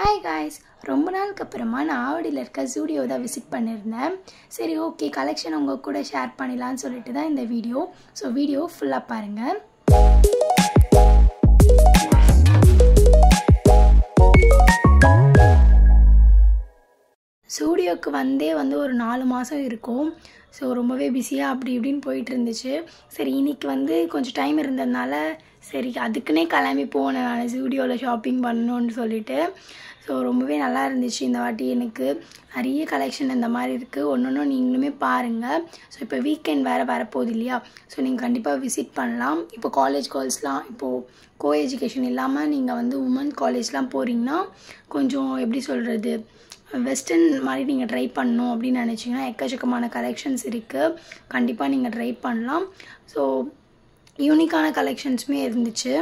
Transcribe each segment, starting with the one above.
Hi guys, ரொம்ப நாளுக்கு அப்புறமா நான் ஆவடியில் இருக்க ஜூடியோ தான் விசிட் பண்ணியிருந்தேன். சரி, ஓகே, கலெக்ஷன் உங்கள் கூட ஷேர் பண்ணிடலான்னு சொல்லிட்டு தான் இந்த வீடியோ. ஸோ வீடியோ ஃபுல்லாக பாருங்கள். ஸ்டூடியோவுக்கு வந்தே ஒரு 4 மாதம் இருக்கும். ஸோ ரொம்பவே பிஸியாக அப்படி இப்படின்னு போயிட்டு இருந்துச்சு. சரி, இன்றைக்கி கொஞ்சம் டைம் இருந்ததுனால சரி அதுக்குன்னே கிளம்பி போனேன் நான் ஸ்டூடியோவில் ஷாப்பிங் பண்ணணுன்னு சொல்லிட்டு. ஸோ ரொம்பவே நல்லா இருந்துச்சு. இந்த வாட்டி எனக்கு நிறைய கலெக்ஷன் இந்த மாதிரி இருக்குது. ஒன்று நீங்களுமே பாருங்கள். ஸோ இப்போ வீக்கெண்ட் வேறு வரப்போகுது இல்லையா? ஸோ நீங்கள் கண்டிப்பாக விசிட் பண்ணலாம். இப்போ காலேஜ் கேர்ள்ஸ்லாம் இப்போது கோ எஜுகேஷன் இல்லாமல் நீங்கள் உமன்ஸ் காலேஜ்லாம் போகிறீங்கன்னா கொஞ்சம் எப்படி சொல்கிறது, வெஸ்டர்ன் மாதிரி நீங்கள் ட்ரை பண்ணணும் அப்படின்னு நினச்சிங்கன்னா எக்கச்சக்கமான கலெக்ஷன்ஸ் இருக்குது. கண்டிப்பாக நீங்கள் ட்ரை பண்ணலாம். ஸோ யூனிக்கான கலெக்ஷன்ஸுமே இருந்துச்சு.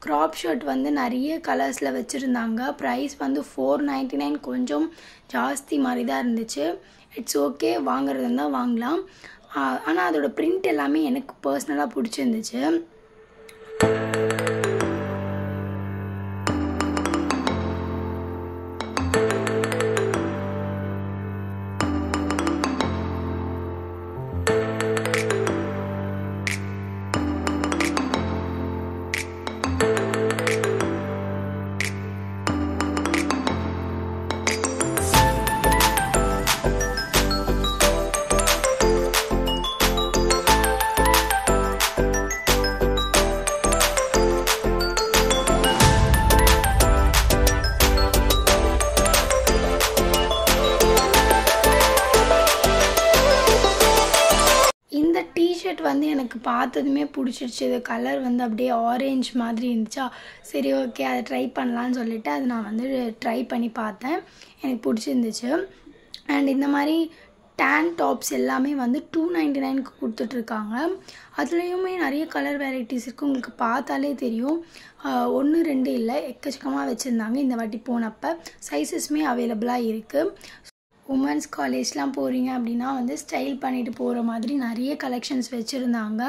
க்ராப் ஷர்ட் நிறைய கலர்ஸில் வச்சுருந்தாங்க. ப்ரைஸ் $499, கொஞ்சம் ஜாஸ்தி மாதிரி தான் இருந்துச்சு. இட்ஸ் ஓகே, வாங்குறது இருந்தால் வாங்கலாம். ஆனால் அதோடய பிரிண்ட் எல்லாமே எனக்கு பர்சனலாக பிடிச்சிருந்துச்சு. இந்த டிஷர்ட் எனக்கு பார்த்ததுமே பிடிச்சிருச்சு. இது கலர் அப்படியே ஆரேஞ்ச் மாதிரி இருந்துச்சா, சரி ஓகே அதை ட்ரை பண்ணலான்னு சொல்லிவிட்டு அது நான் ட்ரை பண்ணி பார்த்தேன். எனக்கு பிடிச்சிருந்துச்சு. அண்ட் இந்த மாதிரி டேன் டாப்ஸ் எல்லாமே $299 கொடுத்துட்ருக்காங்க. அதுலேயுமே நிறைய கலர் வெரைட்டிஸ் இருக்குது. உங்களுக்கு பார்த்தாலே தெரியும். 1 2 இல்லை, எக்கச்சக்கமாக வச்சுருந்தாங்க. இந்த வாட்டி போனப்போ சைஸஸுமே அவைலபிளாக இருக்குது. உமன்ஸ் காலேஜ்லாம் போகிறீங்க அப்படின்னா ஸ்டைல் பண்ணிட்டு போகிற மாதிரி நிறைய கலெக்ஷன்ஸ் வச்சுருந்தாங்க.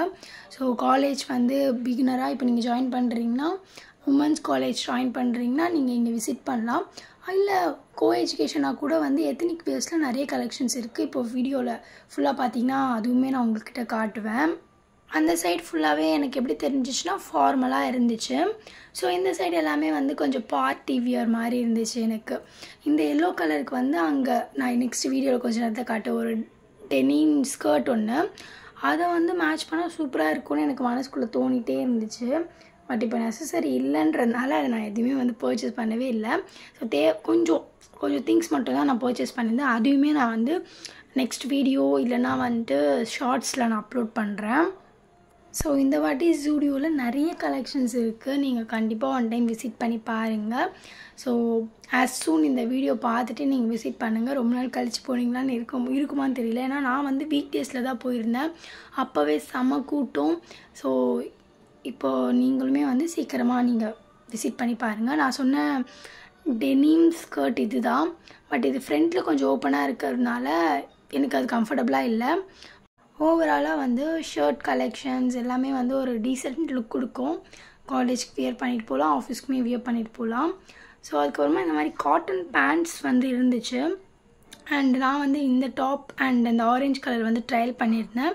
ஸோ காலேஜ் பிகினராக இப்போ நீங்கள் ஜாயின் பண்ணுறீங்கன்னா, உமன்ஸ் காலேஜ் ஜாயின் பண்ணுறீங்கன்னா நீங்கள் இங்கே விசிட் பண்ணலாம். இல்லை கோ எஜுகேஷனாக கூட எத்னிக் பேஸில் நிறைய கலெக்ஷன்ஸ் இருக்குது. இப்போ வீடியோவில் ஃபுல்லாக பார்த்தீங்கன்னா அதுவுமே நான் உங்கள்கிட்ட காட்டுவேன். அந்த சைடு ஃபுல்லாகவே எனக்கு எப்படி தெரிஞ்சிச்சுன்னா ஃபார்மலாக இருந்துச்சு. ஸோ இந்த சைடு எல்லாமே கொஞ்சம் பார்ட்டி வியர் மாதிரி இருந்துச்சு. எனக்கு இந்த எல்லோ கலருக்கு அங்கே நான் நெக்ஸ்ட் வீடியோவில் கொஞ்சம் நேரத்தை காட்ட ஒரு டெனிம் ஸ்கர்ட் ஒன்று, அதை மேட்ச் பண்ணால் சூப்பராக இருக்கும்னு எனக்கு மனசுக்குள்ளே தோணிகிட்டே இருந்துச்சு. பட் இப்போ நெசசரி இல்லைன்றதுனால அதை நான் எதுவுமே பர்ச்சேஸ் பண்ணவே இல்லை. ஸோ கொஞ்சம் திங்ஸ் மட்டும் தான் நான் பர்ச்சேஸ் பண்ணியிருந்தேன். அதுவுமே நான் நெக்ஸ்ட் வீடியோ இல்லைனா ஷார்ட்ஸில் நான் அப்லோட் பண்ணுறேன். ஸோ இந்த வாட்டி ஜூடியோவில் நிறைய கலெக்ஷன்ஸ் இருக்குது. நீங்கள் கண்டிப்பாக ஒன் டைம் விசிட் பண்ணி பாருங்கள். ஸோ ஆஸ் சூன் இந்த வீடியோ பார்த்துட்டு நீங்கள் விசிட் பண்ணுங்கள். ரொம்ப நாள் கழித்து போனீங்களான்னு இருக்குமான்னு தெரியல. ஏன்னா நான் வீக் டேஸில் தான் போயிருந்தேன். அப்போவே செம கூட்டம். ஸோ இப்போது நீங்களுமே சீக்கிரமாக நீங்கள் விசிட் பண்ணி பாருங்கள். நான் சொன்ன டெனிம் ஸ்கர்ட் இது தான். பட் இது ஃப்ரண்ட்டில் கொஞ்சம் ஓப்பனாக இருக்கிறதுனால எனக்கு அது கம்ஃபர்டபுளாக இல்லை. ஓவராலாக ஷர்ட் கலெக்ஷன்ஸ் எல்லாமே ஒரு டீசென்ட் லுக் கொடுக்கும். காலேஜ்க்கு வியர் பண்ணிட்டு போகலாம், ஆஃபீஸ்க்குமே வியர் பண்ணிட்டு போகலாம். ஸோ அதுக்கப்புறமா இந்த மாதிரி காட்டன் பேண்ட்ஸ் இருந்துச்சு. அண்ட் நான் இந்த டாப் அண்ட் அந்த ஆரஞ்ச் கலர் ட்ரையல் பண்ணியிருந்தேன்.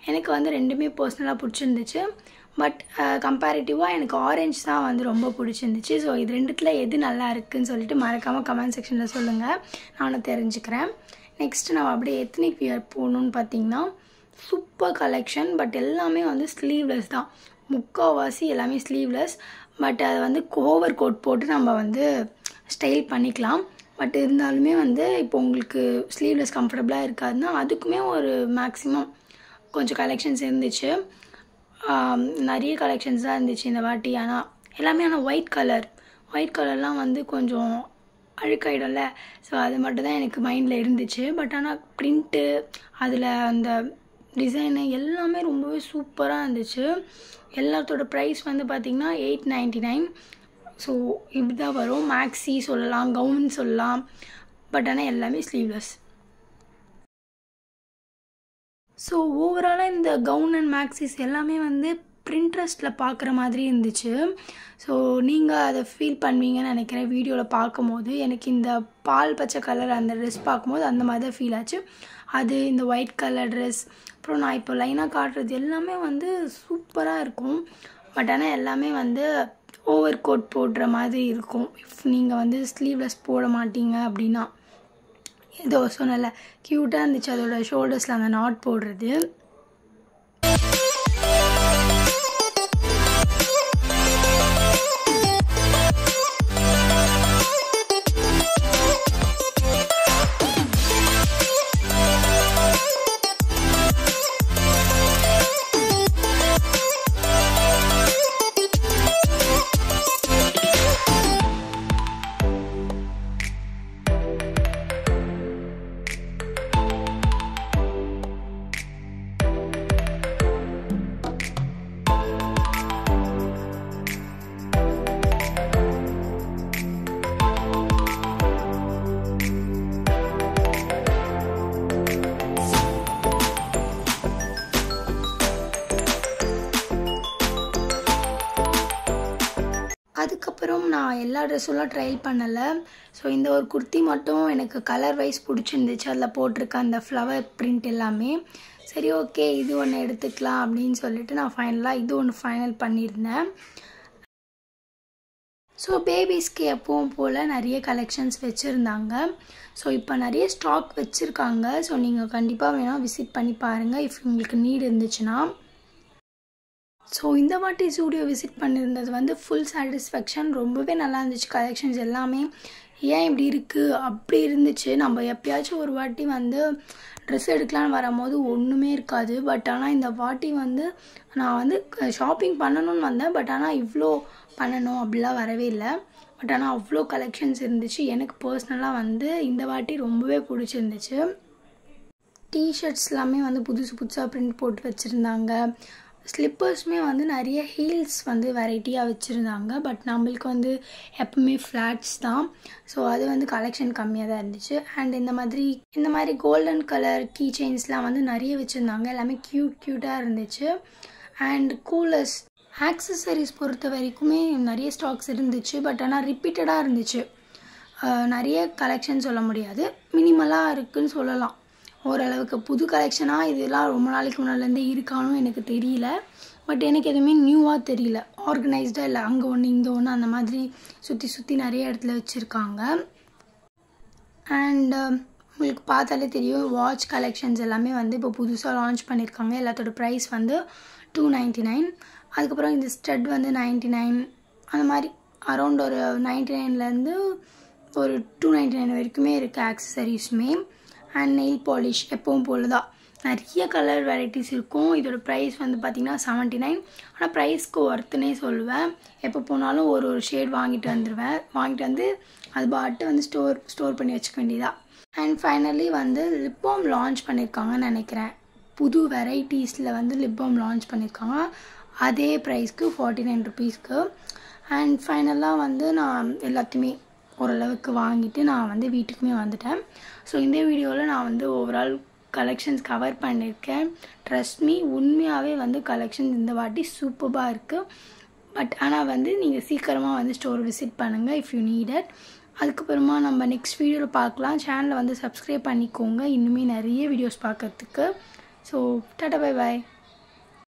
எனக்கு ரெண்டுமே பர்சனலாக பிடிச்சிருந்துச்சு. பட் கம்பேரிட்டிவாக எனக்கு ஆரஞ்ச் தான் ரொம்ப பிடிச்சிருந்துச்சு. ஸோ இது ரெண்டுத்தில் எது நல்லா இருக்குதுன்னு சொல்லிட்டு மறக்காமல் கமெண்ட் செக்ஷனில் சொல்லுங்கள், நானும் தெரிஞ்சுக்கிறேன். நெக்ஸ்ட்டு நம்ம அப்படியே எத்னிக் வியர் போகணுன்னு பார்த்தீங்கன்னா சூப்பர் கலெக்ஷன். பட் எல்லாமே ஸ்லீவ்லெஸ் தான். முக்கால்வாசி எல்லாமே ஸ்லீவ்லெஸ். பட் அதை ஓவர் கோட் போட்டு நம்ம ஸ்டைல் பண்ணிக்கலாம். பட் இருந்தாலுமே இப்போ உங்களுக்கு ஸ்லீவ்லெஸ் கம்ஃபர்டபுளாக இருக்காதுன்னா அதுக்குமே ஒரு மேக்ஸிமம் கொஞ்சம் கலெக்ஷன்ஸ் இருந்துச்சு. நிறைய கலெக்ஷன்ஸ் தான் இருந்துச்சு இந்த வாட்டி. ஆனால் ஒயிட் கலர்லாம் கொஞ்சம் அழுக்காயிடும்ல. ஸோ அது மட்டும் தான் எனக்கு மைண்டில் இருந்துச்சு. பட் ஆனால் ப்ரிண்ட்டு அதில் அந்த டிசைனு எல்லாமே ரொம்பவே சூப்பராக இருந்துச்சு. எல்லாத்தோட ப்ரைஸ் பார்த்திங்கன்னா $899. ஸோ இப்படி தான் வரும். மேக்ஸி சொல்லலாம், கவுன் சொல்லலாம். பட் ஆனால் எல்லாமே ஸ்லீவ்லெஸ். ஸோ ஓவராலாக இந்த கவுன் அண்ட் மேக்ஸிஸ் எல்லாமே பிரிண்ட்ரெஸ்ட்டில் பார்க்குற மாதிரி இருந்துச்சு. ஸோ நீங்கள் அதை ஃபீல் பண்ணுவீங்கன்னு நினைக்கிறேன் வீடியோவில் பார்க்கும்போது. எனக்கு இந்த பால் பச்சை கலர் அந்த ட்ரெஸ் பார்க்கும்போது அந்த மாதிரி தான் ஃபீல் ஆச்சு. அது இந்த ஒயிட் கலர் ட்ரெஸ், அப்புறம் நான் இப்போ லைனாக காட்டுறது எல்லாமே வந்து சூப்பராக இருக்கும். பட் ஆனால் எல்லாமே வந்து ஓவர் கோட் போடுற மாதிரி இருக்கும். இஃப் நீங்கள் வந்து ஸ்லீவ்லெஸ் போட மாட்டீங்க அப்படின்னா. ஏதோ சொன்னல க்யூட்டாக இருந்துச்சு அதோட ஷோல்டர்ஸில் அந்த நாட் போடுறது. அதுக்கப்புறம் நான் எல்லா ட்ரெஸ்ஸெல்லாம் ட்ரையல் பண்ணலை. ஸோ இந்த ஒரு குர்த்தி மட்டும் எனக்கு கலர் வைஸ் பிடிச்சிருந்துச்சு. அதில் போட்டிருக்க அந்த ஃப்ளவர் பிரிண்ட் எல்லாமே. சரி ஓகே இது ஒன்று எடுத்துக்கலாம் அப்படின்னு சொல்லிட்டு நான் ஃபைனலாக இது ஒன்று ஃபைனல் பண்ணியிருந்தேன். ஸோ பேபிஸ்க்கு எப்பவும் போல் நிறைய கலெக்ஷன்ஸ் வச்சுருந்தாங்க. ஸோ இப்போ நிறைய ஸ்டாக் வச்சுருக்காங்க. ஸோ நீங்கள் கண்டிப்பாக வேணால் விசிட் பண்ணி பாருங்கள் இஃப் உங்களுக்கு நீட் இருந்துச்சுன்னா. ஸோ இந்த வாட்டி ஸ்டூடியோ விசிட் பண்ணியிருந்தது வந்து ஃபுல் சாட்டிஸ்ஃபேக்ஷன். ரொம்பவே நல்லா இருந்துச்சு கலெக்ஷன்ஸ் எல்லாமே. ஏன் இப்படி இருக்குது அப்படி இருந்துச்சு. நம்ம எப்பயாச்சும் ஒரு வாட்டி வந்து ட்ரெஸ் எடுக்கலான்னு வரும்போது ஒன்றுமே இருக்காது. பட் ஆனால் இந்த வாட்டி வந்து நான் வந்து ஷாப்பிங் பண்ணணும்னு வந்தேன். பட் ஆனால் இவ்வளோ பண்ணணும் அப்படிலாம் வரவே இல்லை. பட் ஆனால் அவ்வளோ கலெக்ஷன்ஸ் இருந்துச்சு. எனக்கு பர்சனலாக வந்து இந்த வாட்டி ரொம்பவே பிடிச்சிருந்துச்சு. டிஷர்ட்ஸ் எல்லாமே வந்து புதுசு புதுசாக ப்ரிண்ட் போட்டு வச்சுருந்தாங்க. ஸ்லிப்பர்ஸுமே வந்து நிறைய ஹீல்ஸ் வந்து வெரைட்டியாக வச்சுருந்தாங்க. பட் நம்மளுக்கு வந்து எப்பவுமே ஃப்ளாட்ஸ் தான். ஸோ அது வந்து கலெக்ஷன் கம்மியாக தான் இருந்துச்சு. அண்ட் இந்த மாதிரி கோல்டன் கலர் கீ செயின்ஸ்லாம் வந்து நிறைய வச்சுருந்தாங்க. எல்லாமே க்யூட்டாக இருந்துச்சு. அண்ட் கூலர்ஸ் ஆக்சசரிஸ் பொறுத்த வரைக்குமே நிறைய ஸ்டாக்ஸ் இருந்துச்சு. பட் ஆனால் ரிப்பீட்டடாக இருந்துச்சு. நிறைய கலெக்ஷன் சொல்ல முடியாது, மினிமலாக இருக்குதுன்னு சொல்லலாம். ஓரளவுக்கு புது கலெக்ஷனாக இதெல்லாம் ரொம்ப நாளைக்கு முன்னாடிலேருந்தே இருக்கானும் எனக்கு தெரியல. பட் எனக்கு எதுவுமே நியூவாக தெரியல. ஆர்கனைஸ்டாக இல்லை, அங்கே ஒன்று இங்கே ஒன்று அந்த மாதிரி சுற்றி நிறைய இடத்துல வச்சுருக்காங்க. அண்ட் உங்களுக்கு பார்த்தாலே தெரியும் வாட்ச் கலெக்ஷன்ஸ் எல்லாமே வந்து இப்போ புதுசாக லான்ச் பண்ணியிருக்காங்க. எல்லாத்தோட ப்ரைஸ் வந்து $299. அதுக்கப்புறம் இந்த ஸ்டட் வந்து $99. அந்த மாதிரி அரௌண்ட் ஒரு $99லேருந்து ஒரு $299 வரைக்குமே இருக்குது ஆக்சசரிஸுமே. அண்ட் நெயில் பாலிஷ் எப்பவும் போல் தான் நிறைய கலர் வெரைட்டிஸ் இருக்கும். இதோட ப்ரைஸ் வந்து பார்த்திங்கன்னா $79. ஆனால் ப்ரைஸ்க்கு ஒர்த்துனே சொல்லுவேன். எப்போ போனாலும் ஒரு ஷேட் வாங்கிட்டு வந்துடுவேன். வாங்கிட்டு வந்து அது பாட்டு வந்து ஸ்டோர் பண்ணி வச்சுக்க வேண்டியதா. அண்ட் ஃபைனலி வந்து லிப் பாம் லான்ச் பண்ணியிருக்காங்கன்னு நினைக்கிறேன். புது வெரைட்டிஸில் வந்து லிப் பாம் லான்ச் பண்ணியிருக்காங்க. அதே ப்ரைஸ்க்கு $49. அண்ட் ஃபைனலாக வந்து நான் எல்லாத்தையுமே ஓரளவுக்கு வாங்கிட்டு நான் வந்து வீட்டுக்குமே வந்துட்டேன். ஸோ இந்த வீடியோவில் நான் வந்து ஓவரால் கலெக்ஷன்ஸ் கவர் பண்ணியிருக்கேன். ட்ரஸ்ட் மீ, உண்மையாகவே வந்து கலெக்ஷன்ஸ் இந்த வாட்டி சூப்பராக இருக்குது. பட் ஆனால் வந்து நீங்கள் சீக்கிரமாக வந்து ஸ்டோர் விசிட் பண்ணுங்கள் இஃப் யூ நீடட். அதுக்கப்புறமா நம்ம நெக்ஸ்ட் வீடியோவில் பார்க்கலாம். சேனலை வந்து சப்ஸ்கிரைப் பண்ணிக்கோங்க இன்னுமே நிறைய வீடியோஸ் பார்க்குறதுக்கு. So tata bye bye.